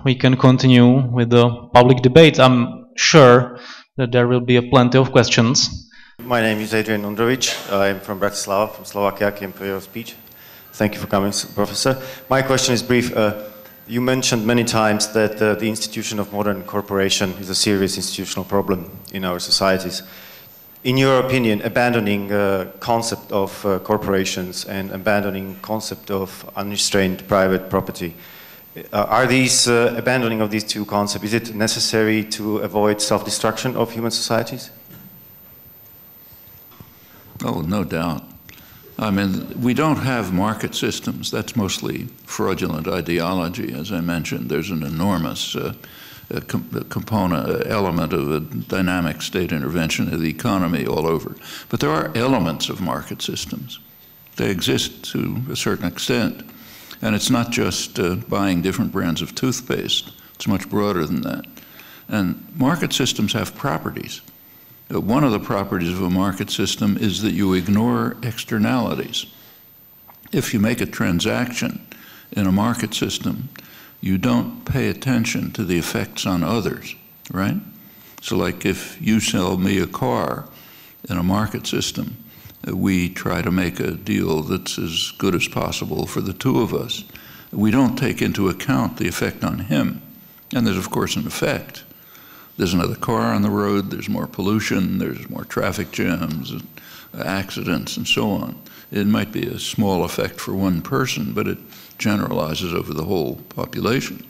we can continue with the public debate. I'm sure that there will be plenty of questions. My name is Adrian Undrovic. I'm from Bratislava, from Slovakia. Came for your speech. Thank you for coming, Professor. My question is brief. You mentioned many times that the institution of modern corporation is a serious institutional problem in our societies. In your opinion, abandoning concept of corporations and abandoning concept of unrestrained private property, are these abandoning of these two concepts, is it necessary to avoid self-destruction of human societies? Oh, no doubt. I mean, we don't have market systems. That's mostly fraudulent ideology, as I mentioned. There's an enormous component, element of a dynamic state intervention of the economy all over. But there are elements of market systems. They exist to a certain extent. And it's not just buying different brands of toothpaste. It's much broader than that. And market systems have properties. One of the properties of a market system is that you ignore externalities. If you make a transaction in a market system, you don't pay attention to the effects on others, right? So like if you sell me a car in a market system, we try to make a deal that's as good as possible for the two of us. We don't take into account the effect on him. And there's of course an effect. There's another car on the road, there's more pollution, there's more traffic jams, and accidents, and so on. It might be a small effect for one person, but it generalizes over the whole population.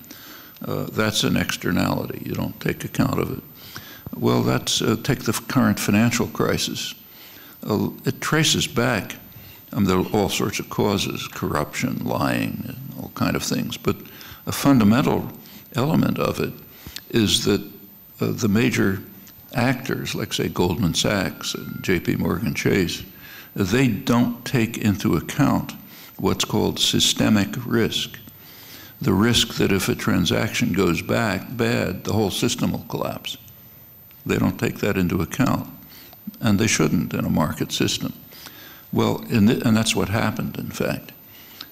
That's an externality. You don't take account of it. Well, take the current financial crisis. It traces back, there are all sorts of causes, corruption, lying, and all kind of things, but a fundamental element of it is that the major actors, like say Goldman Sachs and JP Morgan Chase, they don't take into account what's called systemic risk. The risk that if a transaction goes bad, the whole system will collapse. They don't take that into account. And they shouldn't in a market system. Well, and that's what happened, in fact.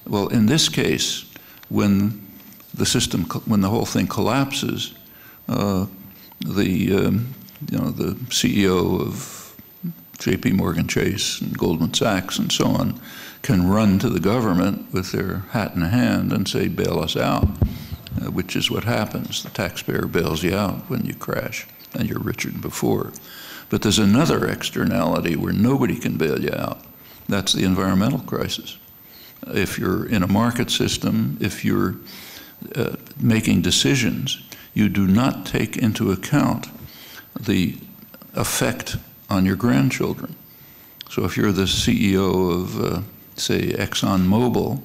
Well, in this case, when the whole thing collapses, the CEO of JP Morgan Chase and Goldman Sachs and so on can run to the government with their hat in hand and say, bail us out, which is what happens. The taxpayer bails you out when you crash and you're richer than before. But there's another externality where nobody can bail you out. That's the environmental crisis. If you're in a market system, if you're making decisions, you do not take into account the effect on your grandchildren. So if you're the CEO of, say, ExxonMobil,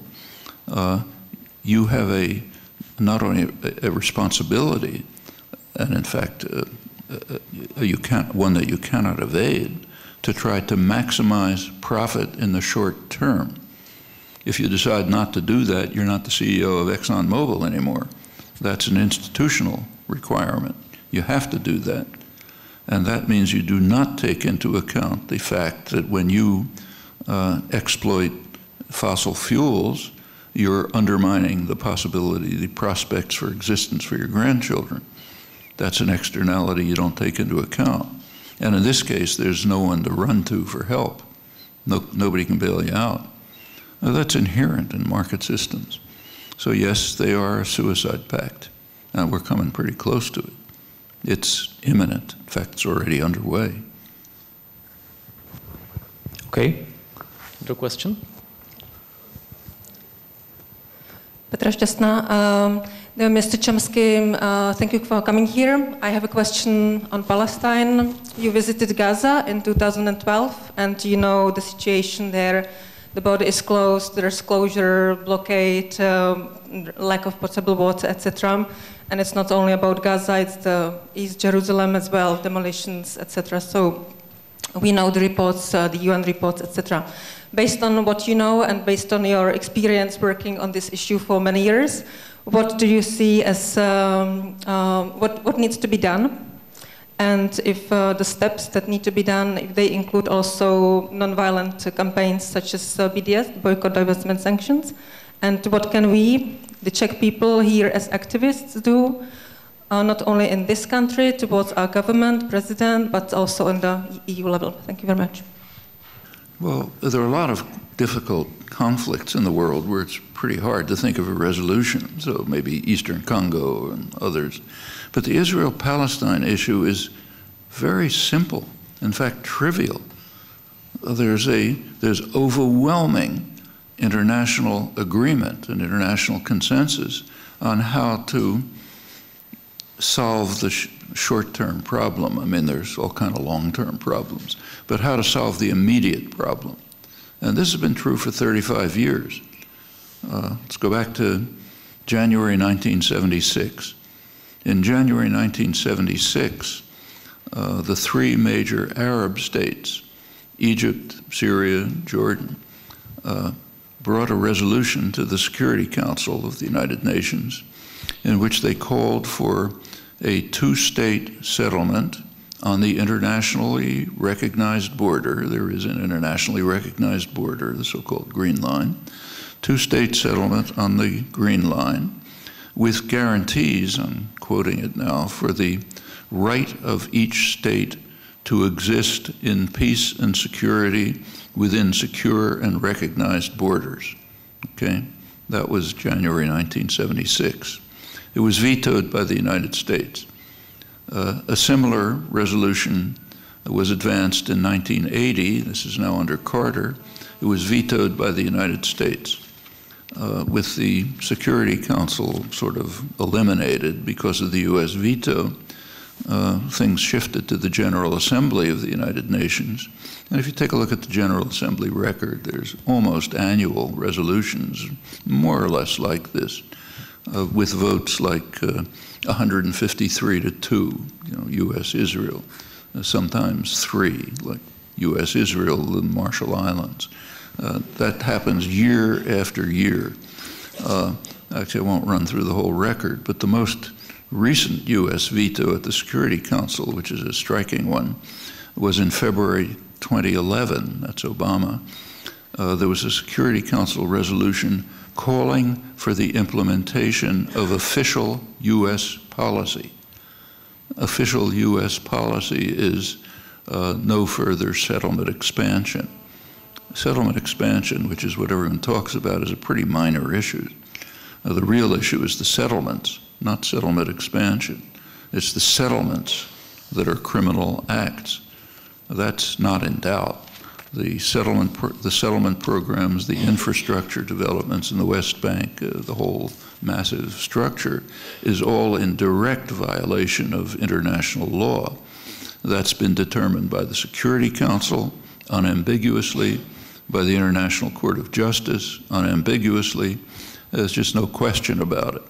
you have not only a responsibility, and in fact, one that you cannot evade, to try to maximize profit in the short term. If you decide not to do that, you're not the CEO of ExxonMobil anymore. That's an institutional requirement. You have to do that. And that means you do not take into account the fact that when you exploit fossil fuels, you're undermining the possibility, the prospects for existence for your grandchildren. That's an externality you don't take into account. And in this case, there's no one to run to for help. Nobody can bail you out. That's inherent in market systems. So yes, they are a suicide pact. And we're coming pretty close to it. It's imminent. In fact, it's already underway. Okay. Another question? Petra Šťastná. Mr. Chomsky, thank you for coming here. I have a question on Palestine. You visited Gaza in 2012, and you know the situation there. The border is closed, there's closure, blockade, lack of potable water, etc. And it's not only about Gaza, it's the East Jerusalem as well, demolitions, etc. So we know the reports, the UN reports, etc. Based on what you know and based on your experience working on this issue for many years, what do you see as what needs to be done? And if the steps that need to be done, if they include also non-violent campaigns such as BDS, boycott, divestment, sanctions, and what can we the Czech people here as activists do, not only in this country towards our government, president, but also on the EU level? Thank you very much. Well, there are a lot of difficult conflicts in the world where it's pretty hard to think of a resolution, so maybe Eastern Congo and others. But the Israel-Palestine issue is very simple, in fact trivial. There's overwhelming international agreement and international consensus on how to solve the short-term problem. I mean, there's all kind of long-term problems, but how to solve the immediate problem. And this has been true for 35 years. Let's go back to January 1976. In January 1976, the three major Arab states, Egypt, Syria, Jordan, brought a resolution to the Security Council of the United Nations in which they called for a two-state settlement on the internationally recognized border. There is an internationally recognized border, the so-called Green Line. Two-state settlement on the Green Line with guarantees, I'm quoting it now, for the right of each state to exist in peace and security within secure and recognized borders. Okay? That was January 1976. It was vetoed by the United States. A similar resolution was advanced in 1980. This is now under Carter. It was vetoed by the United States. With the Security Council sort of eliminated because of the US veto, things shifted to the General Assembly of the United Nations. And if you take a look at the General Assembly record, there's almost annual resolutions, more or less like this, with votes like 153 to 2, U.S.-Israel, sometimes 3, like U.S.-Israel, the Marshall Islands. That happens year after year. Actually, I won't run through the whole record, but the most recent U.S. veto at the Security Council, which is a striking one, was in February 2011. That's Obama. There was a Security Council resolution calling for the implementation of official U.S. policy. Official U.S. policy is no further settlement expansion. Settlement expansion, which is what everyone talks about, is a pretty minor issue. The real issue is the settlements, not settlement expansion. It's the settlements that are criminal acts. That's not in doubt. The settlement programs, the infrastructure developments in the West Bank, the whole massive structure is all in direct violation of international law. That's been determined by the Security Council unambiguously, by the International Court of Justice unambiguously. There's just no question about it.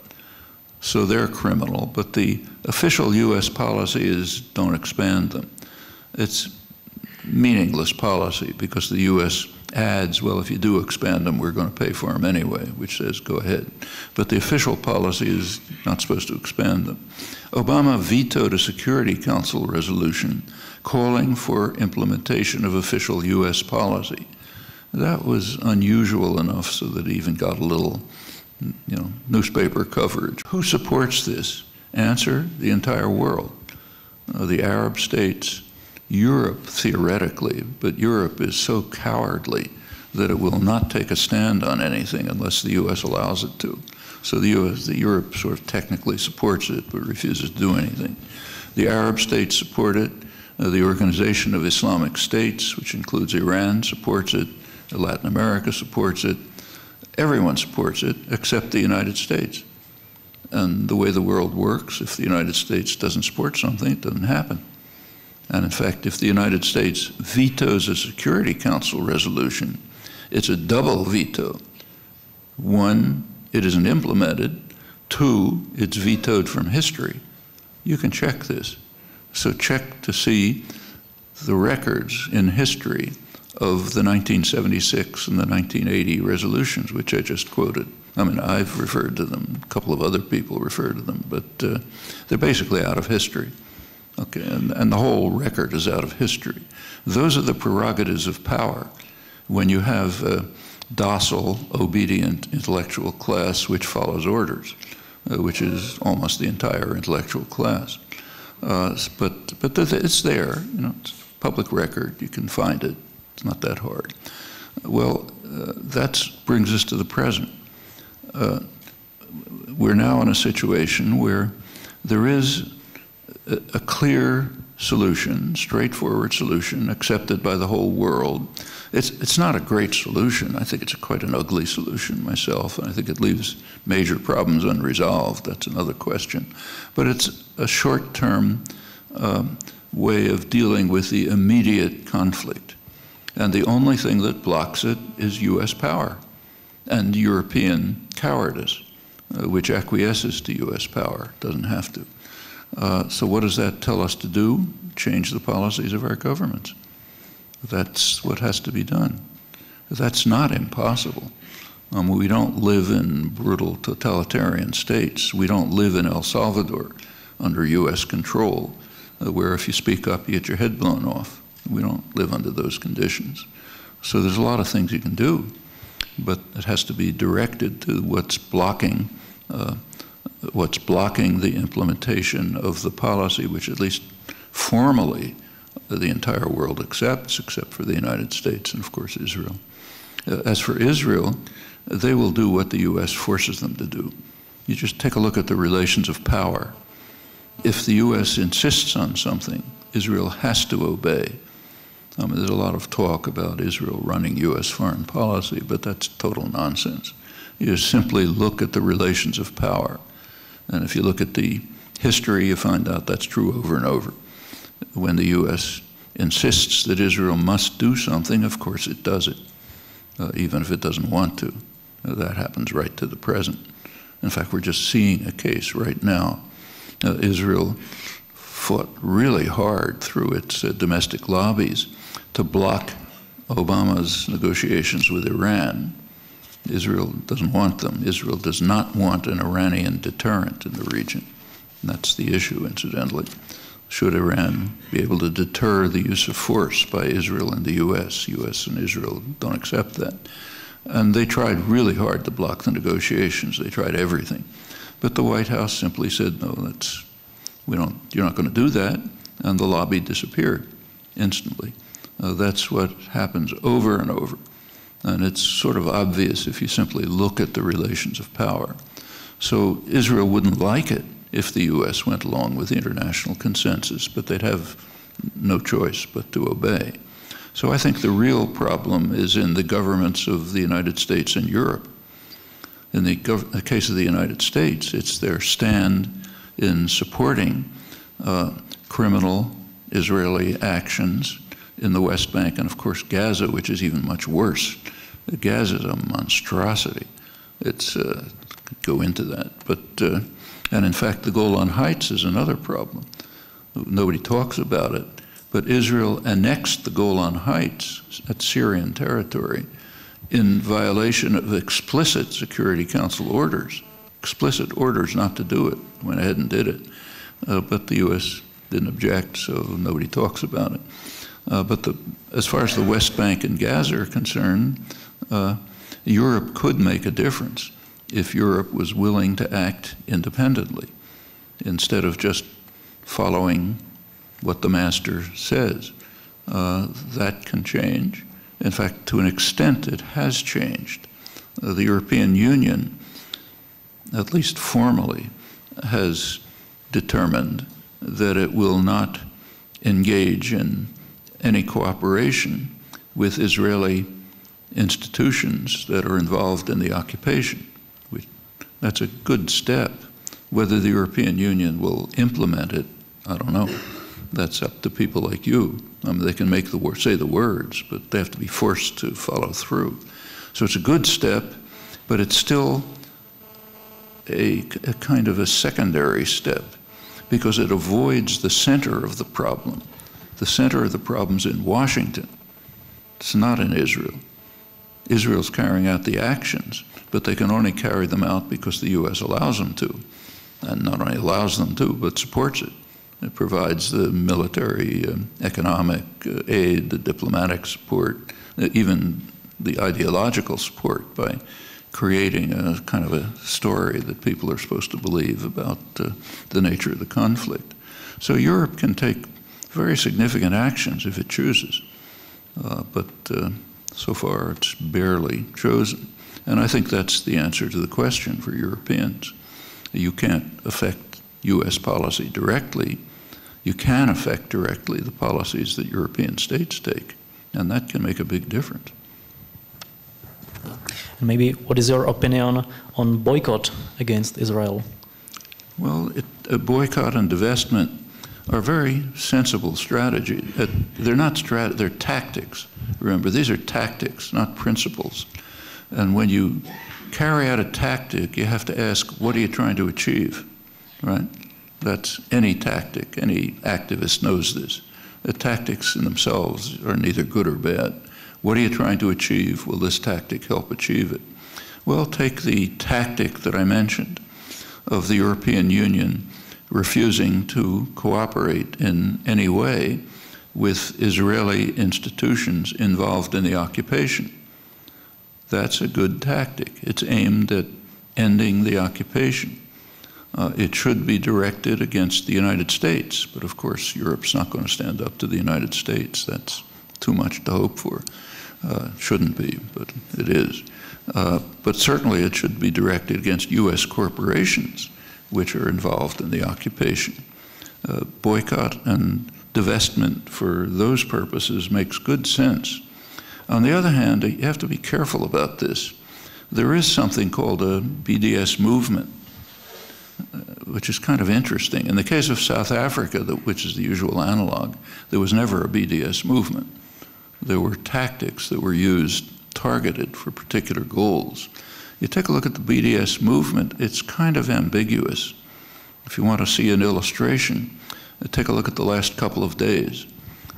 So they're criminal, but the official U.S. policy is don't expand them. It's meaningless policy because the U.S. adds, well, if you do expand them, we're going to pay for them anyway, which says go ahead. But the official policy is not supposed to expand them. Obama vetoed a Security Council resolution calling for implementation of official U.S. policy. That was unusual enough so that it even got a little, newspaper coverage. Who supports this? Answer, the entire world. The Arab states, Europe theoretically, but Europe is so cowardly that it will not take a stand on anything unless the U.S. allows it to. So Europe sort of technically supports it, but refuses to do anything. The Arab states support it. The Organization of Islamic States, which includes Iran, supports it. Latin America supports it. Everyone supports it except the United States. And the way the world works, if the United States doesn't support something, it doesn't happen. And in fact, if the United States vetoes a Security Council resolution, it's a double veto. One, it isn't implemented. Two, it's vetoed from history. You can check this. So check to see the records in history of the 1976 and the 1980 resolutions, which I just quoted. I mean, I've referred to them, a couple of other people refer to them, but they're basically out of history. Okay, and the whole record is out of history. Those are the prerogatives of power. when you have a docile, obedient intellectual class which follows orders, which is almost the entire intellectual class. But it's there, you know, it's public record, you can find it, it's not that hard. Well, that brings us to the present. We're now in a situation where there is a clear solution, straightforward solution, accepted by the whole world. It's not a great solution. I think it's quite an ugly solution myself, and I think it leaves major problems unresolved. That's another question. But it's a short-term way of dealing with the immediate conflict. And the only thing that blocks it is U.S. power and European cowardice, which acquiesces to U.S. power, doesn't have to. So what does that tell us to do? Change the policies of our governments. That's what has to be done. That's not impossible. We don't live in brutal totalitarian states. We don't live in El Salvador under U.S. control, where if you speak up, you get your head blown off. We don't live under those conditions. So there's a lot of things you can do, but it has to be directed to what's blocking the implementation of the policy, which at least formally the entire world accepts, except for the United States and, of course, Israel. As for Israel, they will do what the U.S. forces them to do. You just take a look at the relations of power. If the U.S. insists on something, Israel has to obey. There's a lot of talk about Israel running U.S. foreign policy, but that's total nonsense. You just simply look at the relations of power. And if you look at the history, you find out that's true over and over. When the U.S. insists that Israel must do something, of course it does it, even if it doesn't want to. That happens right to the present. In fact, we're just seeing a case right now. Israel fought really hard through its domestic lobbies to block Obama's negotiations with Iran. Israel doesn't want them. Israel does not want an Iranian deterrent in the region. And that's the issue, incidentally. Should Iran be able to deter the use of force by Israel and the U.S.? U.S. and Israel don't accept that. And they tried really hard to block the negotiations. They tried everything. But the White House simply said, no, you're not going to do that. And the lobby disappeared instantly. That's what happens over and over. And it's sort of obvious if you simply look at the relations of power. So Israel wouldn't like it if the U.S. went along with the international consensus, but they'd have no choice but to obey. So I think the real problem is in the governments of the United States and Europe. In the case of the United States, it's their stand in supporting criminal Israeli actions in the West Bank, and of course Gaza, which is even much worse. Gaza is a monstrosity. It's go into that, but and in fact the Golan Heights is another problem. Nobody talks about it, but Israel annexed the Golan Heights at Syrian territory in violation of explicit Security Council orders, explicit orders not to do it. Went ahead and did it, but the U.S. didn't object, so nobody talks about it. But as far as the West Bank and Gaza are concerned, Europe could make a difference if Europe was willing to act independently instead of just following what the master says. That can change. In fact, to an extent, it has changed. The European Union, at least formally, has determined that it will not engage in any cooperation with Israeli institutions that are involved in the occupation. That's a good step. Whether the European Union will implement it, I don't know. That's up to people like you. I mean, they can say the words, but they have to be forced to follow through. So it's a good step, but it's still a kind of a secondary step because it avoids the center of the problem. The center of the problem's in Washington. It's not in Israel. Israel's carrying out the actions, but they can only carry them out because the U.S. allows them to. And not only allows them to, but supports it. It provides the military, economic aid, the diplomatic support, even the ideological support by creating a kind of a story that people are supposed to believe about the nature of the conflict. So Europe can take very significant actions if it chooses, but so far it's barely chosen. And I think that's the answer to the question for Europeans. You can't affect US policy directly. You can affect directly the policies that European states take, and that can make a big difference. And maybe what is your opinion on boycott against Israel? Well, a boycott and divestment are very sensible strategies. They're not they're tactics. Remember, these are tactics, not principles. And when you carry out a tactic, you have to ask, what are you trying to achieve, right? That's any tactic. Any activist knows this. The tactics in themselves are neither good or bad. What are you trying to achieve? Will this tactic help achieve it? Well, take the tactic that I mentioned of the European Union refusing to cooperate in any way with Israeli institutions involved in the occupation. That's a good tactic. It's aimed at ending the occupation. It should be directed against the United States, but of course Europe's not going to stand up to the United States. That's too much to hope for. Shouldn't be, but it is. But certainly it should be directed against US corporations which are involved in the occupation. Boycott and divestment for those purposes makes good sense. On the other hand, you have to be careful about this. There is something called a BDS movement, which is kind of interesting. In the case of South Africa, which is the usual analog, there was never a BDS movement. There were tactics that were used, targeted for particular goals. You take a look at the BDS movement, it's kind of ambiguous. If you want to see an illustration, take a look at the last couple of days.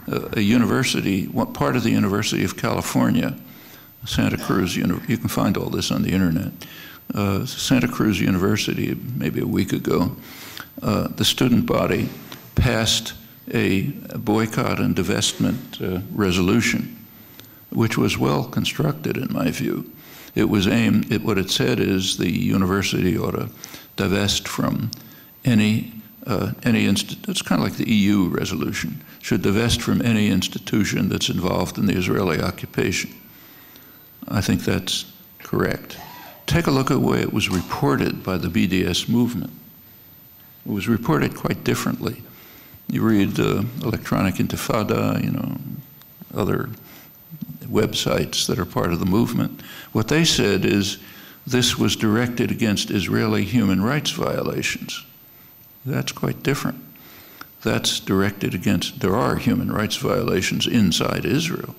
A university, part of the University of California, Santa Cruz, you can find all this on the internet, Santa Cruz University, maybe a week ago, the student body passed a boycott and divestment resolution, which was well constructed in my view. It was aimed at what it said is the university ought to divest from any it's kind of like the EU resolution, should divest from any institution that's involved in the Israeli occupation. I think that's correct. Take a look at the way it was reported by the BDS movement. It was reported quite differently. You read Electronic Intifada, other websites that are part of the movement. What they said is this was directed against Israeli human rights violations. That's quite different. That's directed against, there are human rights violations inside Israel,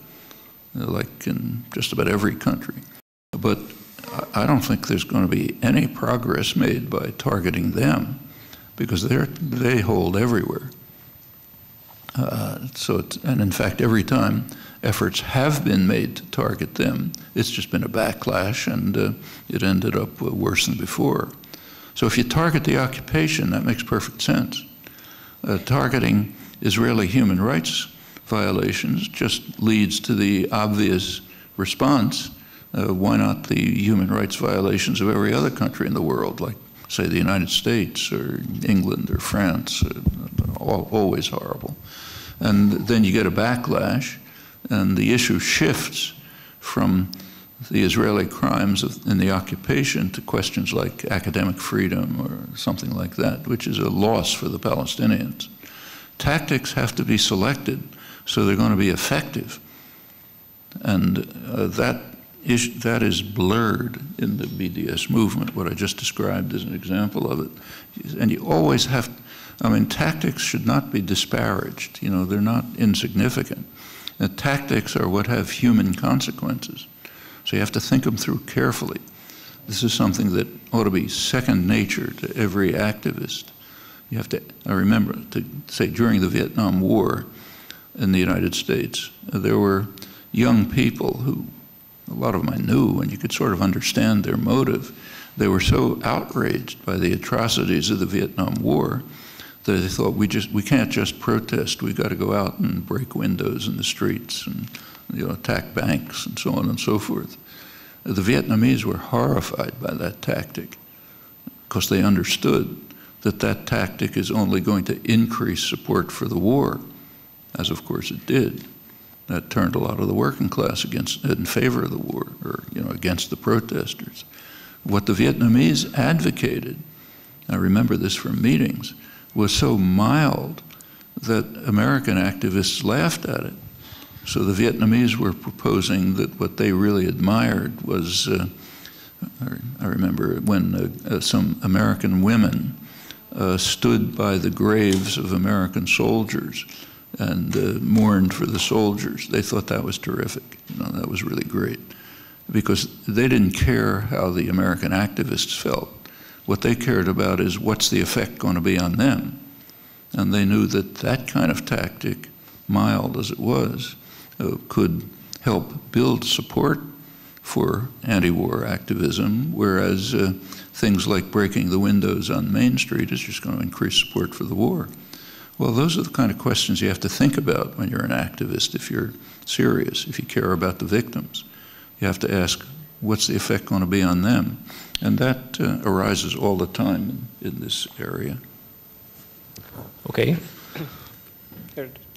like in just about every country. But I don't think there's going to be any progress made by targeting them, because they hold everywhere. And in fact, every time efforts have been made to target them, it's just been a backlash, and it ended up worse than before. So if you target the occupation, that makes perfect sense. Targeting Israeli human rights violations just leads to the obvious response. Why not the human rights violations of every other country in the world, like, say, the United States or England or France? Always horrible. And then you get a backlash, and the issue shifts from the Israeli crimes in the occupation to questions like academic freedom or something like that, which is a loss for the Palestinians. Tactics have to be selected so they're going to be effective. And that is blurred in the BDS movement, what I just described as an example of it. And you always have, tactics should not be disparaged. They're not insignificant. And tactics are what have human consequences. So you have to think them through carefully. This is something that ought to be second nature to every activist. You have to, I remember, to say during the Vietnam War in the United States, there were young people who, a lot of them I knew, and you could sort of understand their motive. They were so outraged by the atrocities of the Vietnam War that they thought, we can't just protest, we've got to go out and break windows in the streets and attack banks and so on and so forth. The Vietnamese were horrified by that tactic because they understood that that tactic is only going to increase support for the war, as of course it did. That turned a lot of the working class in favor of the war, or against the protesters. What the Vietnamese advocated, I remember this from meetings, was so mild that American activists laughed at it. So the Vietnamese were proposing that what they really admired was, I remember when some American women stood by the graves of American soldiers and mourned for the soldiers. They thought that was terrific. That was really great. Because they didn't care how the American activists felt. What they cared about is what's the effect going to be on them. And they knew that that kind of tactic, mild as it was, could help build support for anti-war activism, whereas things like breaking the windows on Main Street is just going to increase support for the war. Well, those are the kind of questions you have to think about when you're an activist, if you're serious, if you care about the victims. You have to ask, what's the effect going to be on them? And that arises all the time in this area. Okay.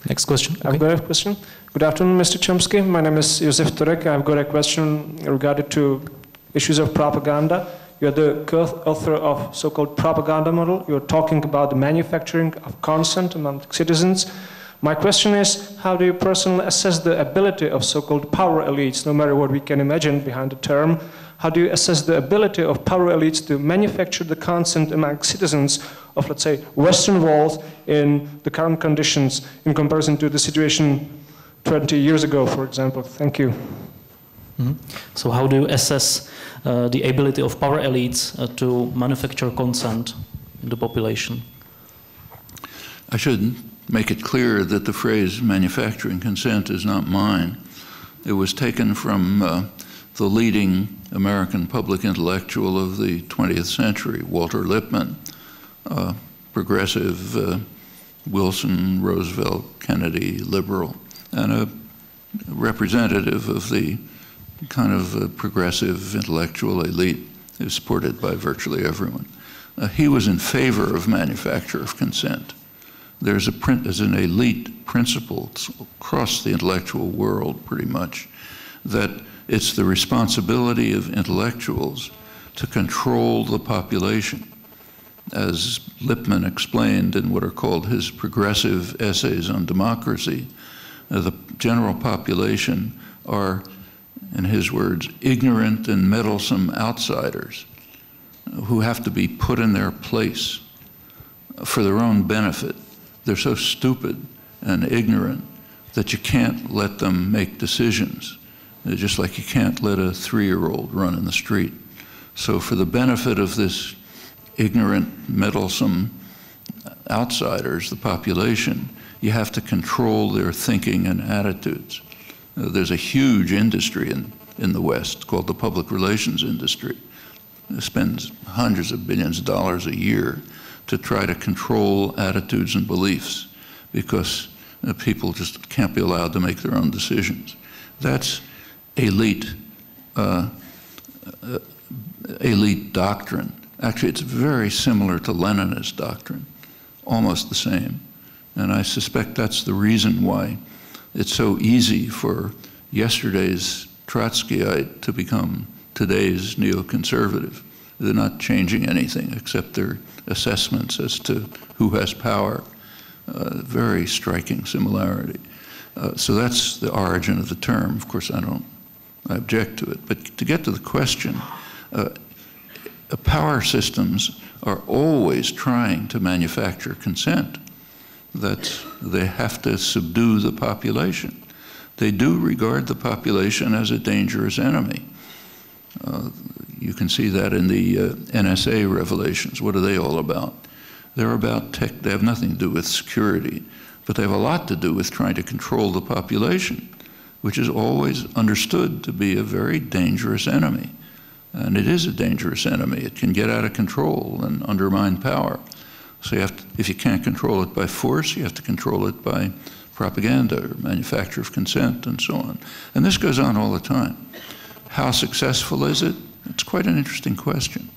Next question. Okay. I've got a question. Good afternoon, Mr. Chomsky. My name is Josef Turek. I've got a question regarding to issues of propaganda. You're the co-author of so-called propaganda model. You're talking about the manufacturing of consent among citizens. My question is, how do you personally assess the ability of so-called power elites, no matter what we can imagine behind the term? How do you assess the ability of power elites to manufacture the consent among citizens of, let's say, Western world in the current conditions in comparison to the situation 20 years ago, for example? Thank you. Mm-hmm. So how do you assess the ability of power elites to manufacture consent in the population? I should make it clear that the phrase manufacturing consent is not mine. It was taken from the leading American public intellectual of the 20th century, Walter Lippmann, progressive Wilson, Roosevelt, Kennedy, liberal, and a representative of the kind of progressive intellectual elite who's supported by virtually everyone. He was in favor of manufacture of consent. There's an elite principle across the intellectual world, pretty much, that it's the responsibility of intellectuals to control the population. As Lippmann explained in what are called his progressive essays on democracy, the general population are, in his words, ignorant and meddlesome outsiders who have to be put in their place for their own benefit. They're so stupid and ignorant that you can't let them make decisions, just like you can't let a 3-year-old run in the street. So for the benefit of this ignorant, meddlesome outsiders, the population, you have to control their thinking and attitudes. There's a huge industry in the West called the public relations industry. It spends hundreds of billions of dollars a year to try to control attitudes and beliefs because people just can't be allowed to make their own decisions. That's elite doctrine. Actually, it's very similar to Leninist doctrine, almost the same. And I suspect that's the reason why it's so easy for yesterday's Trotskyite to become today's neoconservative. They're not changing anything except their assessments as to who has power. Very striking similarity. So that's the origin of the term. Of course, I object to it. But to get to the question, power systems are always trying to manufacture consent. That they have to subdue the population. They do regard the population as a dangerous enemy. You can see that in the NSA revelations. What are they all about? They're about tech. They have nothing to do with security, but they have a lot to do with trying to control the population, which is always understood to be a very dangerous enemy. And it is a dangerous enemy. It can get out of control and undermine power. So you have to, if you can't control it by force, you have to control it by propaganda or manufacture of consent and so on. And this goes on all the time. How successful is it? It's quite an interesting question.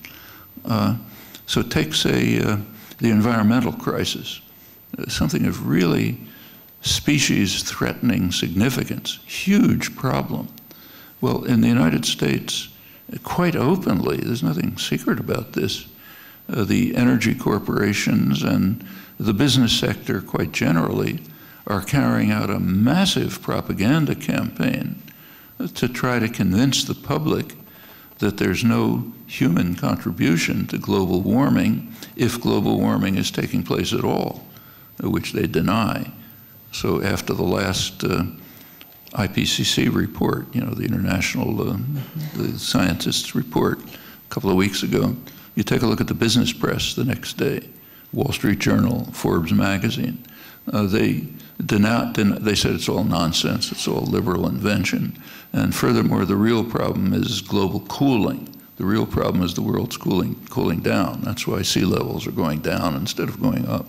So take, say, the environmental crisis, something of really species-threatening significance, huge problem. Well, in the United States, quite openly, there's nothing secret about this, the energy corporations and the business sector quite generally are carrying out a massive propaganda campaign to try to convince the public that there's no human contribution to global warming if global warming is taking place at all, which they deny. So after the last IPCC report, you know, the International the Scientists report a couple of weeks ago, you take a look at the business press the next day, Wall Street Journal, Forbes magazine, they said it's all nonsense, it's all liberal invention. And furthermore, the real problem is global cooling. The real problem is the world's cooling down. That's why sea levels are going down instead of going up,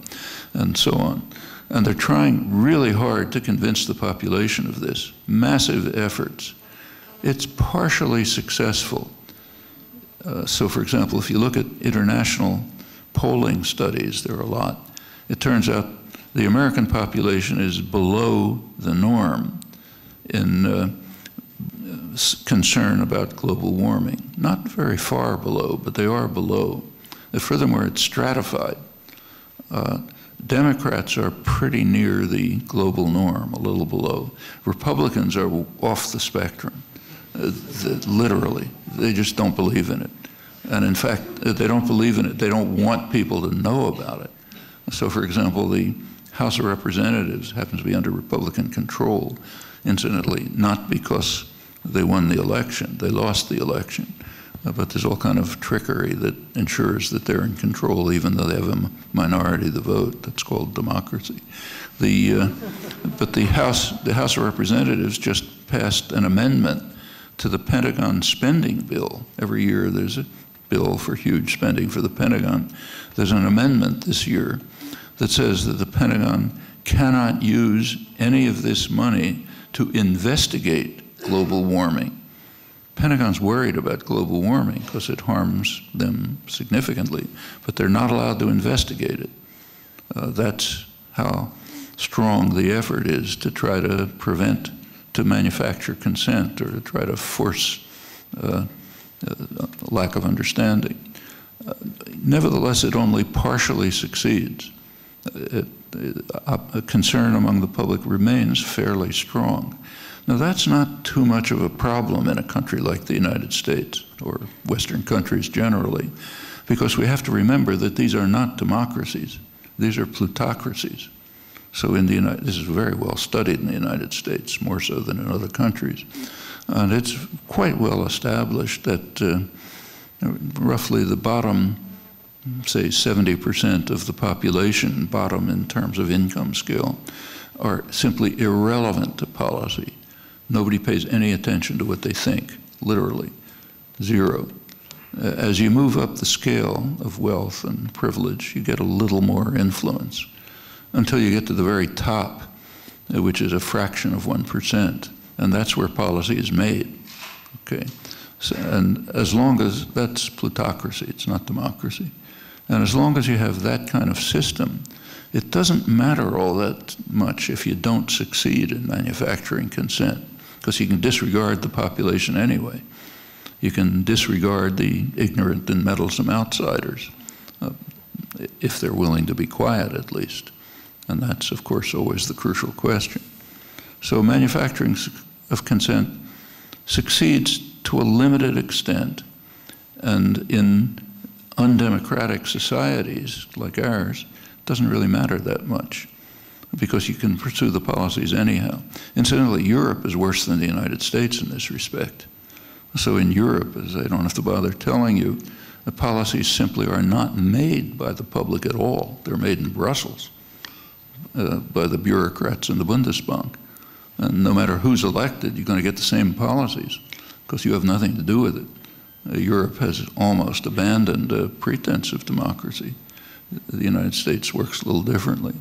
and so on. And they're trying really hard to convince the population of this. Massive efforts. It's partially successful. So for example, if you look at international polling studies, there are a lot. It turns out the American population is below the norm in concern about global warming. Not very far below, but they are below. And furthermore, it's stratified. Democrats are pretty near the global norm, a little below. Republicans are off the spectrum, literally. They just don't believe in it. And in fact, they don't believe in it. They don't want people to know about it. So for example, the House of Representatives happens to be under Republican control, incidentally, not because they won the election, they lost the election. But there's all kind of trickery that ensures that they're in control even though they have a minority of the vote. That's called democracy. But the House of Representatives just passed an amendment to the Pentagon spending bill. Every year there's a bill for huge spending for the Pentagon. There's an amendment this year that says that the Pentagon cannot use any of this money to investigate global warming. Pentagon's worried about global warming because it harms them significantly, but they're not allowed to investigate it. That's how strong the effort is to try to prevent, to manufacture consent or to try to force lack of understanding. Nevertheless, it only partially succeeds. A concern among the public remains fairly strong. Now, that's not too much of a problem in a country like the United States, or Western countries generally, because we have to remember that these are not democracies. These are plutocracies. So this is very well studied in the United States, more so than in other countries. And it's quite well established that roughly the bottom, say 70% of the population, bottom in terms of income scale, are simply irrelevant to policy. Nobody pays any attention to what they think, literally, zero. As you move up the scale of wealth and privilege, you get a little more influence until you get to the very top, which is a fraction of 1%, and that's where policy is made, okay? So, and as long as that's plutocracy, it's not democracy. And as long as you have that kind of system, it doesn't matter all that much if you don't succeed in manufacturing consent, because you can disregard the population anyway. You can disregard the ignorant and meddlesome outsiders, if they're willing to be quiet at least. And that's, of course, always the crucial question. So manufacturing of consent succeeds to a limited extent, and in undemocratic societies like ours, it doesn't really matter that much, because you can pursue the policies anyhow. Incidentally, Europe is worse than the United States in this respect. So in Europe, as I don't have to bother telling you, the policies simply are not made by the public at all. They're made in Brussels by the bureaucrats in the Bundesbank. And no matter who's elected, you're going to get the same policies because you have nothing to do with it. Europe has almost abandoned a pretense of democracy. The United States works a little differently.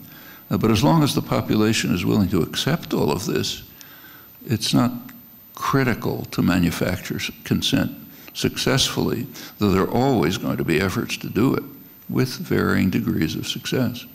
But as long as the population is willing to accept all of this, it's not critical to manufacture consent successfully, though there are always going to be efforts to do it with varying degrees of success.